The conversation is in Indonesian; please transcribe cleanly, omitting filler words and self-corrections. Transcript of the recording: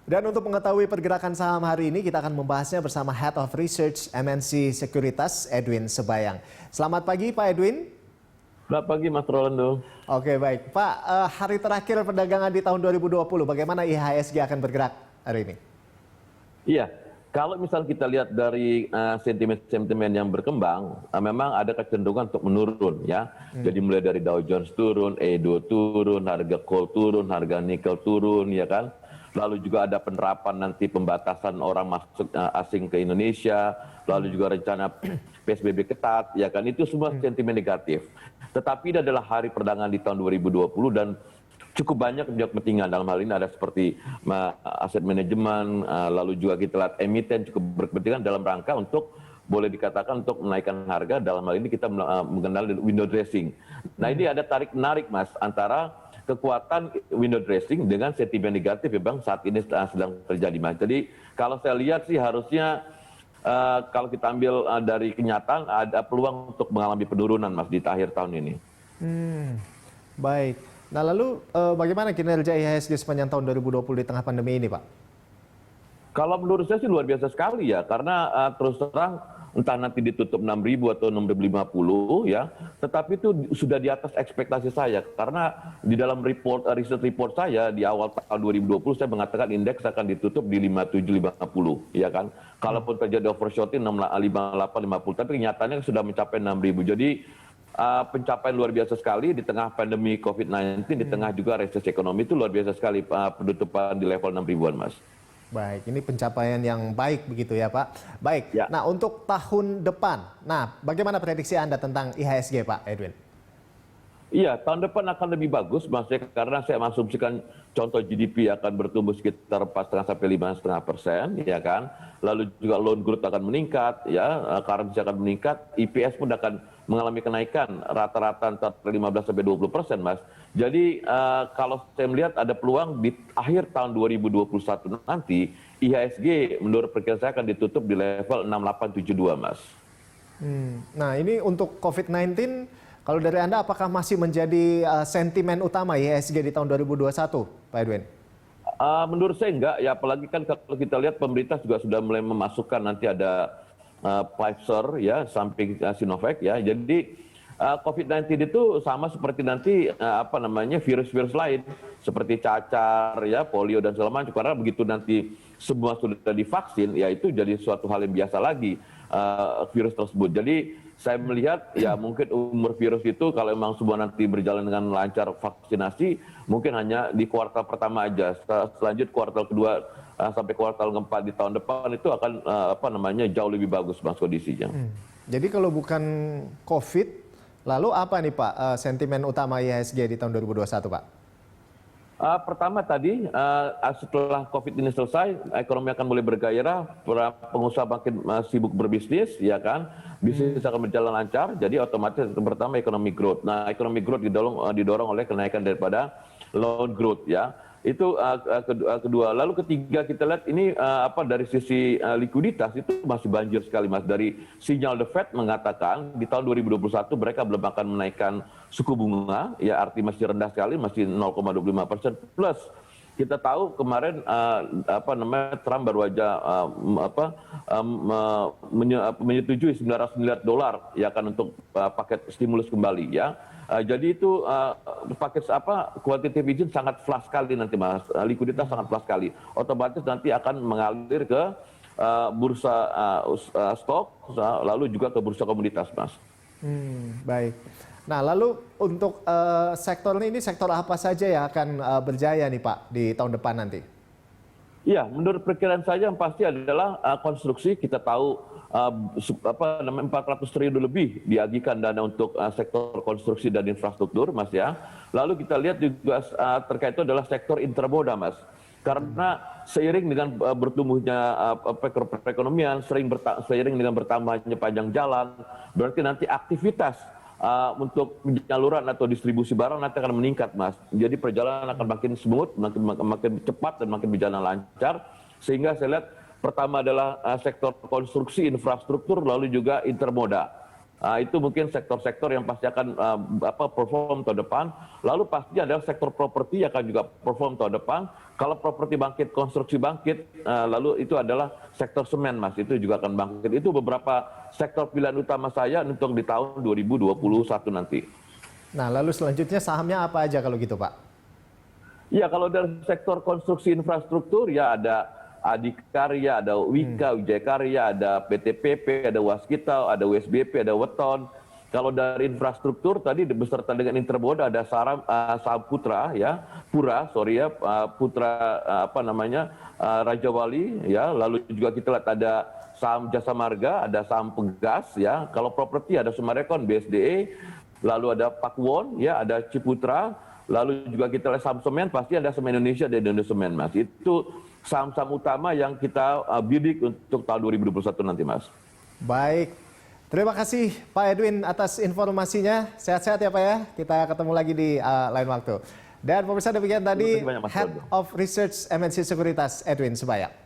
Dan untuk mengetahui pergerakan saham hari ini, kita akan membahasnya bersama Head of Research MNC Sekuritas, Edwin Sebayang. Selamat pagi, Pak Edwin. Selamat pagi, Mas Rolando. Oke, baik. Pak, hari terakhir perdagangan di tahun 2020, bagaimana IHSG akan bergerak hari ini? Iya, kalau misal kita lihat dari sentimen-sentimen yang berkembang, memang ada kecenderungan untuk menurun, ya. Jadi mulai dari Dow Jones turun, Edo turun, harga coal turun, harga nikel turun, ya kan. Lalu juga ada penerapan nanti pembatasan orang masuk asing ke Indonesia, lalu juga rencana PSBB ketat, ya kan, itu semua sentimen negatif. Tetapi ini adalah hari perdagangan di tahun 2020 dan cukup banyak pihak kepentingan, dalam hal ini ada seperti aset manajemen, lalu juga kita lihat emiten cukup berkepentingan dalam rangka untuk boleh dikatakan untuk menaikkan harga, dalam hal ini kita mengenal window dressing. Nah, ini ada tarik-menarik, Mas, antara kekuatan window dressing dengan sentimen negatif ya Bang saat ini sedang terjadi, Mas. Jadi kalau saya lihat sih harusnya kalau kita ambil dari kenyataan ada peluang untuk mengalami penurunan, Mas, di akhir tahun ini. Baik. Nah, lalu bagaimana kinerja IHSG sepanjang tahun 2020 di tengah pandemi ini, Pak? Kalau menurut saya sih luar biasa sekali ya, karena terus terang entah nanti ditutup 6.000 atau 6.050 ya, tetapi itu sudah di atas ekspektasi saya, karena di dalam riset report saya di awal tahun 2020 saya mengatakan indeks akan ditutup di 5750 ya kan, kalaupun terjadi overshooting 5850, tapi kenyataannya sudah mencapai 6.000. Jadi pencapaian luar biasa sekali di tengah pandemi COVID-19, di tengah juga resesi ekonomi, itu luar biasa sekali penutupan di level 6.000-an, Mas. Baik, ini pencapaian yang baik begitu ya, Pak. Baik, Ya. Nah untuk tahun depan, bagaimana prediksi Anda tentang IHSG, Pak Edwin? Iya, tahun depan akan lebih bagus, Mas, karena saya mengasumsikan contoh GDP akan bertumbuh sekitar 4,5 sampai 5,5%, ya kan. Lalu juga loan growth akan meningkat, ya, currency akan meningkat, EPS pun akan mengalami kenaikan rata-rata antara 15 sampai 20%, Mas. Jadi kalau saya melihat ada peluang di akhir tahun 2021 nanti IHSG menurut perkiraan saya akan ditutup di level 6872, Mas. Nah, ini untuk COVID-19, kalau dari Anda apakah masih menjadi sentimen utama IHSG di tahun 2021, Pak Edwin? Menurut saya enggak, ya apalagi kan kalau kita lihat pemerintah juga sudah mulai memasukkan nanti ada Pfizer ya, samping Sinovac ya. Jadi COVID-19 itu sama seperti nanti virus-virus lain seperti cacar ya, polio dan segala macam. Karena begitu nanti semua sudah divaksin, ya itu jadi suatu hal yang biasa lagi virus tersebut. Jadi saya melihat ya mungkin umur virus itu kalau memang semua nanti berjalan dengan lancar vaksinasi, mungkin hanya di kuartal pertama aja. Selanjut kuartal kedua sampai kuartal keempat di tahun depan itu akan jauh lebih bagus, Mas, kondisinya. Jadi kalau bukan COVID, lalu apa nih Pak sentimen utama IHSG di tahun 2021, Pak? Pertama tadi setelah COVID ini selesai, ekonomi akan mulai bergairah, para pengusaha makin sibuk berbisnis, ya kan, bisnis akan berjalan lancar, jadi otomatis pertama ekonomi growth. Nah, ekonomi growth didorong oleh kenaikan daripada loan growth, ya. Itu kedua. Lalu ketiga kita lihat ini dari sisi likuiditas itu masih banjir sekali, Mas. Dari sinyal The Fed mengatakan di tahun 2021 mereka belum akan menaikkan suku bunga, ya arti masih rendah sekali, masih 0,25%. Plus kita tahu kemarin Trump baru aja menyetujui $900 miliar ya kan untuk paket stimulus kembali, ya. Jadi itu paket quantitative easing sangat flush sekali nanti, Mas. Likuiditas sangat flush sekali. Otomatis nanti akan mengalir ke bursa stok, lalu juga ke bursa komoditas, Mas. Baik. Nah, lalu untuk sektor ini sektor apa saja yang akan berjaya nih, Pak, di tahun depan nanti? Iya, menurut perkiraan saya yang pasti adalah konstruksi. Kita tahu 400 triliun lebih diagikan dana untuk sektor konstruksi dan infrastruktur, Mas, ya. Lalu kita lihat juga terkait itu adalah sektor intermoda, Mas. Karena seiring dengan bertumbuhnya perekonomian, seiring dengan bertambahnya panjang jalan, berarti nanti aktivitas untuk penyaluran atau distribusi barang nanti akan meningkat, Mas. Jadi perjalanan akan makin smooth, makin cepat dan makin berjalan lancar. Sehingga saya lihat pertama adalah sektor konstruksi infrastruktur, lalu juga intermoda. Itu mungkin sektor-sektor yang pasti akan perform tahun depan. Lalu pasti ada sektor properti yang akan juga perform tahun depan. Kalau properti bangkit, konstruksi bangkit, lalu itu adalah sektor semen, Mas. Itu juga akan bangkit. Itu beberapa sektor pilihan utama saya untuk di tahun 2021 nanti. Nah, lalu selanjutnya sahamnya apa aja kalau gitu, Pak? Ya, kalau dari sektor konstruksi infrastruktur ya ada Adikarya, ada Wika, Wijaya Karya, ada PTPP, ada Waskita, ada WSBP, ada Weton. Kalau dari infrastruktur tadi beserta dengan Interboda ada saham Putra ya, Putra Raja Wali ya, lalu juga kita lihat ada saham Jasa Marga, ada saham Pegas ya. Kalau properti ada Sumarekon, BSDE, lalu ada Pakuwon ya, ada Ciputra, lalu juga kita lihat saham semen pasti ada Semen Indonesia dan Indonesia Semen, Mas. Itu saham-saham utama yang kita bidik untuk tahun 2021 nanti, Mas. Baik, terima kasih Pak Edwin atas informasinya. Sehat-sehat ya Pak ya, kita ketemu lagi di lain waktu. Dan pemirsa demikian tadi banyak, Mas Head Dodo. of Research MNC Sekuritas Edwin Subayak.